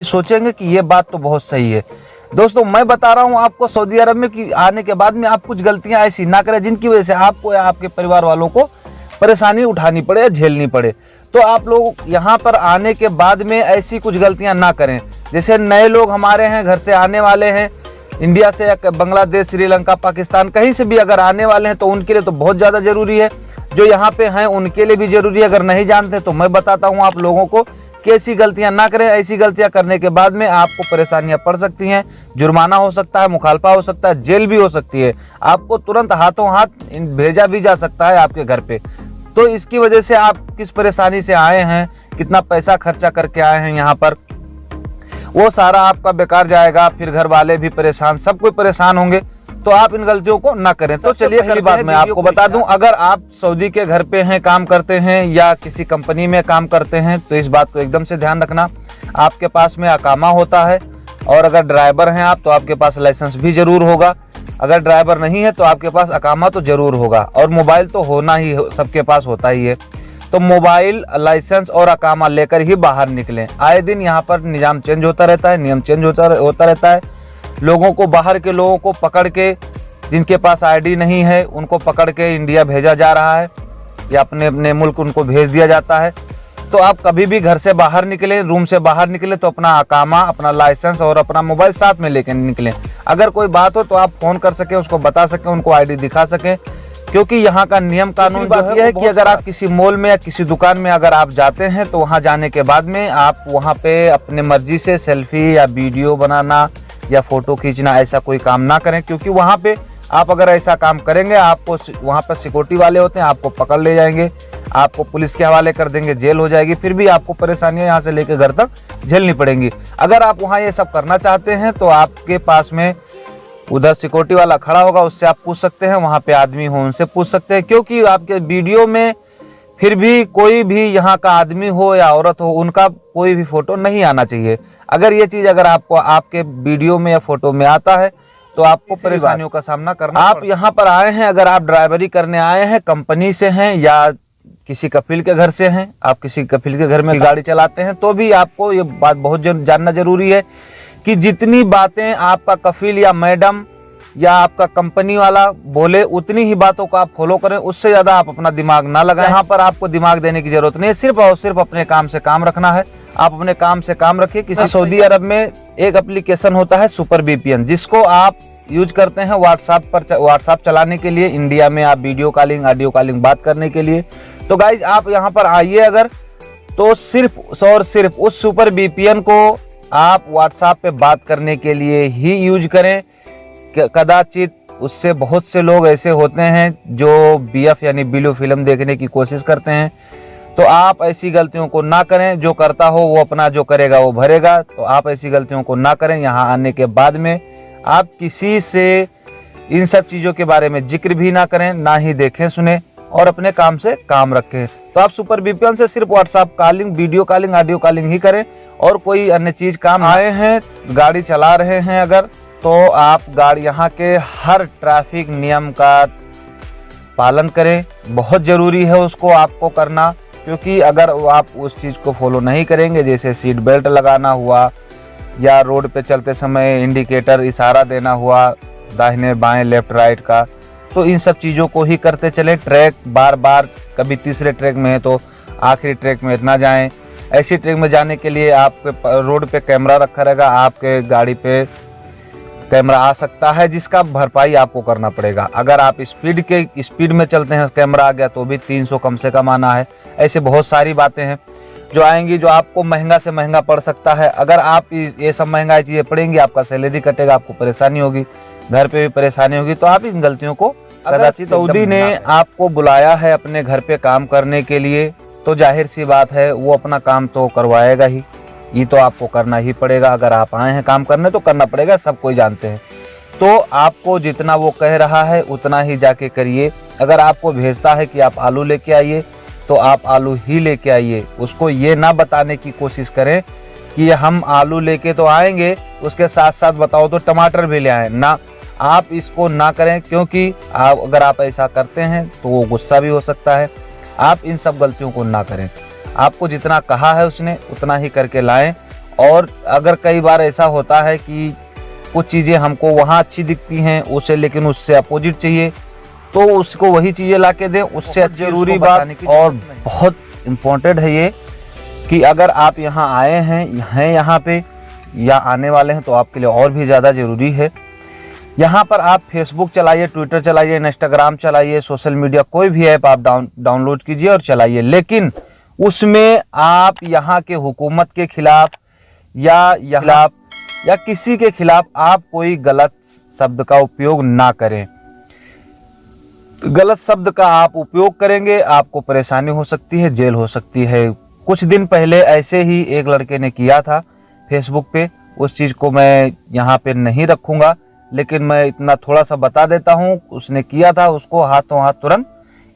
सोचेंगे कि ये बात तो बहुत सही है। दोस्तों मैं बता रहा हूँ आपको, सऊदी अरब में कि आने के बाद में आप कुछ गलतियां ऐसी ना करें जिनकी वजह से आपको या आपके परिवार वालों को परेशानी उठानी पड़े या झेलनी पड़े। तो आप लोग यहाँ पर आने के बाद में ऐसी कुछ गलतियां ना करें। जैसे नए लोग हमारे हैं, घर से आने वाले हैं, इंडिया से या बांग्लादेश, श्रीलंका, पाकिस्तान, कहीं से भी अगर आने वाले हैं तो उनके लिए तो बहुत ज़्यादा ज़रूरी है। जो यहाँ पे हैं उनके लिए भी ज़रूरी है। अगर नहीं जानते तो मैं बताता हूँ आप लोगों को कि ऐसी गलतियां ना करें। ऐसी गलतियां करने के बाद में आपको परेशानियां पड़ सकती हैं, जुर्माना हो सकता है, मुखालफा हो सकता है, जेल भी हो सकती है। आपको तुरंत हाथों हाथ भेजा भी जा सकता है आपके घर पे। तो इसकी वजह से आप किस परेशानी से आए हैं, कितना पैसा खर्चा करके आए हैं यहाँ पर, वो सारा आपका बेकार जाएगा। फिर घर वाले भी परेशान, सब कोई परेशान होंगे। तो आप इन गलतियों को ना करें। तो चलिए पहली बात मैं आपको बता दूं, अगर आप सऊदी के घर पे हैं, काम करते हैं या किसी कंपनी में काम करते हैं तो इस बात को एकदम से ध्यान रखना, आपके पास में अकामा होता है। और अगर ड्राइवर हैं आप तो आपके पास लाइसेंस भी जरूर होगा। अगर ड्राइवर नहीं है तो आपके पास अकामा तो जरूर होगा। और मोबाइल तो होना ही, सबके पास होता ही है। तो मोबाइल, लाइसेंस और अकामा लेकर ही बाहर निकलें। आए दिन यहाँ पर निजाम चेंज होता रहता है, नियम चेंज होता रहता है। लोगों को, बाहर के लोगों को पकड़ के, जिनके पास आईडी नहीं है उनको पकड़ के इंडिया भेजा जा रहा है या अपने अपने मुल्क उनको भेज दिया जाता है। तो आप कभी भी घर से बाहर निकलें, रूम से बाहर निकलें तो अपना अकामा, अपना लाइसेंस और अपना मोबाइल साथ में लेकर निकलें। अगर कोई बात हो तो आप फ़ोन कर सकें, उसको बता सकें, उनको आईडी दिखा सकें। क्योंकि यहाँ का नियम कानून बात यह है कि अगर आप किसी मॉल में या किसी दुकान में अगर आप जाते हैं तो वहाँ जाने के बाद में आप वहाँ पे अपने मर्जी से सेल्फी या वीडियो बनाना या फोटो खींचना ऐसा कोई काम ना करें। क्योंकि वहाँ पे आप अगर ऐसा काम करेंगे, आपको वहाँ पर सिक्योरिटी वाले होते हैं, आपको पकड़ ले जाएंगे, आपको पुलिस के हवाले कर देंगे, जेल हो जाएगी। फिर भी आपको परेशानियाँ यहाँ से लेकर घर तक झेलनी पड़ेंगी। अगर आप वहाँ ये सब करना चाहते हैं तो आपके पास में उधर सिक्योरिटी वाला खड़ा होगा, उससे आप पूछ सकते हैं। वहाँ पे आदमी हो उनसे पूछ सकते हैं। क्योंकि आपके वीडियो में फिर भी कोई भी यहाँ का आदमी हो या औरत हो, उनका कोई भी फोटो नहीं आना चाहिए। अगर ये चीज़ अगर आपको आपके वीडियो में या फोटो में आता है तो आपको परेशानियों का सामना करना। आप यहाँ पर आए हैं, अगर आप ड्राइवरी करने आए हैं, कंपनी से हैं या किसी कफील के घर से हैं, आप किसी कफील के घर में गाड़ी चलाते हैं, तो भी आपको ये बात बहुत जानना जरूरी है कि जितनी बातें आपका कफील या मैडम या आपका कंपनी वाला बोले उतनी ही बातों को आप फॉलो करें। उससे ज्यादा आप अपना दिमाग ना लगाएं। यहाँ पर आपको दिमाग देने की जरूरत नहीं है, सिर्फ और सिर्फ अपने काम से काम रखना है। आप अपने काम से काम रखिए। किसी सऊदी अरब में एक एप्लीकेशन होता है सुपर VPN, जिसको आप यूज करते हैं व्हाट्सएप चलाने के लिए। इंडिया में आप वीडियो कॉलिंग, ऑडियो कॉलिंग बात करने के लिए। तो गाइज आप यहाँ पर आइए अगर, तो सिर्फ और सिर्फ उस सुपर VPN को आप व्हाट्सएप पे बात करने के लिए ही यूज करें। कदाचित उससे बहुत से लोग ऐसे होते हैं जो BF यानी ब्लू फिल्म देखने की कोशिश करते हैं। तो आप ऐसी गलतियों को ना करें। जो करता हो वो अपना जो करेगा वो भरेगा। तो आप ऐसी गलतियों को ना करें। यहाँ आने के बाद में आप किसी से इन सब चीज़ों के बारे में जिक्र भी ना करें, ना ही देखें सुने, और अपने काम से काम रखें। तो आप सुपर VPN से सिर्फ WhatsApp calling, video calling, audio calling ही करें और कोई अन्य चीज़ काम। आए हैं, गाड़ी चला रहे हैं अगर, तो आप गाड़ी यहाँ के हर ट्रैफिक नियम का पालन करें। बहुत ज़रूरी है उसको आपको करना। क्योंकि अगर आप उस चीज़ को फॉलो नहीं करेंगे, जैसे सीट बेल्ट लगाना हुआ या रोड पे चलते समय इंडिकेटर इशारा देना हुआ दाहिने बाएं लेफ्ट राइट का, तो इन सब चीज़ों को ही करते चलें। ट्रैक बार बार, कभी तीसरे ट्रैक में है तो आखिरी ट्रैक में ना जाएं। ऐसी ट्रैक में जाने के लिए आपके रोड पे कैमरा रखा रहेगा, आपके गाड़ी पे कैमरा आ सकता है जिसका भरपाई आपको करना पड़ेगा। अगर आप स्पीड में चलते हैं, कैमरा आ गया तो भी 300 कम से कम आना है। ऐसे बहुत सारी बातें हैं जो आएंगी जो आपको महंगा से महंगा पड़ सकता है। अगर आप ये सब महंगाई चीज़ें पड़ेंगी, आपका सैलरी कटेगा, आपको परेशानी होगी, घर पे भी परेशानी होगी। तो आप इन गलतियों को, अगर सऊदी ने आपको बुलाया है अपने घर पे काम करने के लिए, तो जाहिर सी बात है वो अपना काम तो करवाएगा ही। ये तो आपको करना ही पड़ेगा। अगर आप आए हैं काम करने तो करना पड़ेगा, सब कोई जानते हैं। तो आपको जितना वो कह रहा है उतना ही जाके करिए। अगर आपको भेजता है कि आप आलू लेके आइए तो आप आलू ही लेके आइए। उसको ये ना बताने की कोशिश करें कि हम आलू लेके तो आएंगे, उसके साथ साथ बताओ तो टमाटर भी ले आए ना। आप इसको ना करें, क्योंकि अगर आप ऐसा करते हैं तो वो गुस्सा भी हो सकता है। आप इन सब गलतियों को ना करें। आपको जितना कहा है उसने उतना ही करके लाएं और अगर कई बार ऐसा होता है कि कुछ चीज़ें हमको वहाँ अच्छी दिखती हैं उसे, लेकिन उससे अपोजिट चाहिए, तो उसको वही चीज़ें ला के दें। उससे जरूरी बात और बहुत इम्पोर्टेंट है ये कि अगर आप यहाँ आए हैं यहाँ पे या आने वाले हैं तो आपके लिए और भी ज़्यादा ज़रूरी है। यहाँ पर आप फेसबुक चलाइए, ट्विटर चलाइए, इंस्टाग्राम चलाइए, सोशल मीडिया कोई भी ऐप आप डाउनलोड कीजिए और चलाइए, लेकिन उसमें आप यहाँ के हुकूमत के खिलाफ या किसी के खिलाफ आप कोई गलत शब्द का उपयोग ना करें। गलत शब्द का आप उपयोग करेंगे, आपको परेशानी हो सकती है, जेल हो सकती है। कुछ दिन पहले ऐसे ही एक लड़के ने किया था फेसबुक पे, उस चीज़ को मैं यहाँ पे नहीं रखूँगा, लेकिन मैं इतना थोड़ा सा बता देता हूँ। उसने किया था, उसको हाथों हाथ तुरंत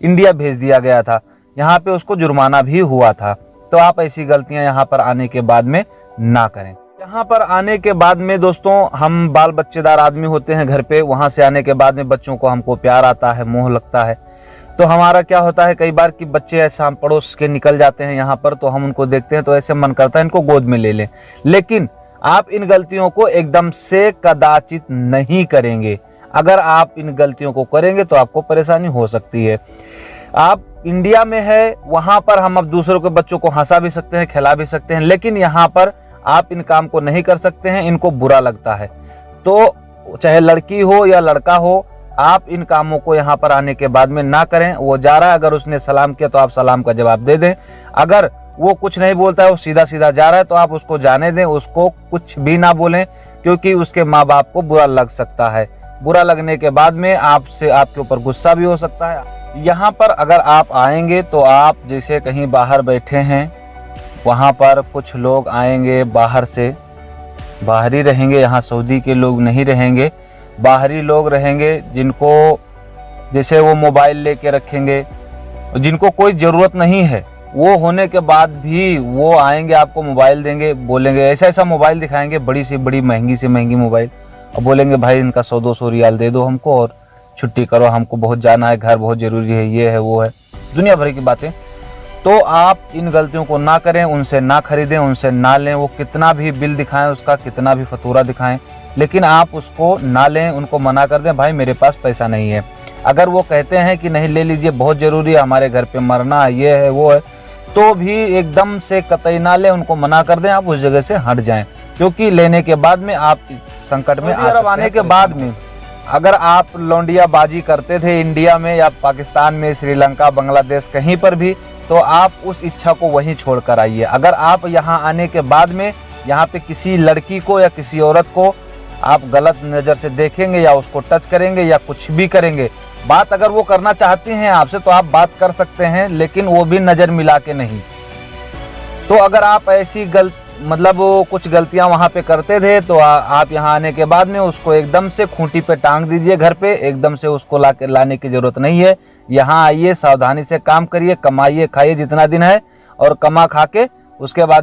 इंडिया भेज दिया गया था, यहाँ पे उसको जुर्माना भी हुआ था। तो आप ऐसी गलतियाँ यहाँ पर आने के बाद में ना करें। यहाँ पर आने के बाद में दोस्तों हम बाल बच्चेदार आदमी होते हैं घर पे, वहाँ से आने के बाद में बच्चों को हमको प्यार आता है, मोह लगता है, तो हमारा क्या होता है कई बार कि बच्चे ऐसा हम पड़ोस के निकल जाते हैं यहाँ पर, तो हम उनको देखते हैं तो ऐसे मन करता है इनको गोद में ले लें। लेकिन आप इन गलतियों को एकदम से कदाचित नहीं करेंगे। अगर आप इन गलतियों को करेंगे तो आपको परेशानी हो सकती है। आप इंडिया में है, वहाँ पर हम अब दूसरों के बच्चों को हंसा भी सकते हैं, खिला भी सकते हैं, लेकिन यहाँ पर आप इन काम को नहीं कर सकते हैं, इनको बुरा लगता है। तो चाहे लड़की हो या लड़का हो, आप इन कामों को यहाँ पर आने के बाद में ना करें। वो जा रहा है, अगर उसने सलाम किया तो आप सलाम का जवाब दे दें। अगर वो कुछ नहीं बोलता है, वो सीधा सीधा जा रहा है, तो आप उसको जाने दें, उसको कुछ भी ना बोलें, क्योंकि उसके माँ बाप को बुरा लग सकता है। बुरा लगने के बाद में आपसे आपके ऊपर गुस्सा भी हो सकता है। यहाँ पर अगर आप आएंगे तो आप जैसे कहीं बाहर बैठे हैं, वहाँ पर कुछ लोग आएंगे बाहर से, बाहरी रहेंगे, यहाँ सऊदी के लोग नहीं रहेंगे, बाहरी लोग रहेंगे, जिनको जैसे वो मोबाइल लेके रखेंगे, जिनको कोई ज़रूरत नहीं है, वो होने के बाद भी वो आएंगे, आपको मोबाइल देंगे, बोलेंगे ऐसा ऐसा मोबाइल दिखाएंगे, बड़ी से बड़ी महंगी से महंगी मोबाइल, और बोलेंगे भाई इनका 100-200 रियाल दे दो हमको और छुट्टी करो, हमको बहुत जाना है, घर बहुत ज़रूरी है, ये है वो है, दुनिया भर की बातें। तो आप इन गलतियों को ना करें, उनसे ना खरीदें, उनसे ना लें। वो कितना भी बिल दिखाएं, उसका कितना भी फतूरा दिखाएं, लेकिन आप उसको ना लें, उनको मना कर दें, भाई मेरे पास पैसा नहीं है। अगर वो कहते हैं कि नहीं ले लीजिए, बहुत ज़रूरी है, हमारे घर पे मरना है, ये है वो है, तो भी एकदम से कतई ना लें, उनको मना कर दें, आप उस जगह से हट जाएं, क्योंकि लेने के बाद में आप संकट में आने के बाद में अगर आप लौंडियाबाजी करते थे इंडिया में या पाकिस्तान में, श्रीलंका, बांग्लादेश, कहीं पर भी, तो आप उस इच्छा को वहीं छोड़ कर आइए। अगर आप यहाँ आने के बाद में यहाँ पे किसी लड़की को या किसी औरत को आप गलत नज़र से देखेंगे या उसको टच करेंगे या कुछ भी करेंगे, बात अगर वो करना चाहती हैं आपसे तो आप बात कर सकते हैं, लेकिन वो भी नज़र मिला के नहीं। तो अगर आप ऐसी मतलब कुछ गलतियां वहाँ पे करते थे, तो आप यहाँ आने के बाद में उसको एकदम से खूंटी पे टांग दीजिए। घर पे एकदम से उसको लाने की ज़रूरत नहीं है। यहाँ आइए, सावधानी से काम करिए, कमाइए, खाइए जितना दिन है, और कमा खा के उसके बाद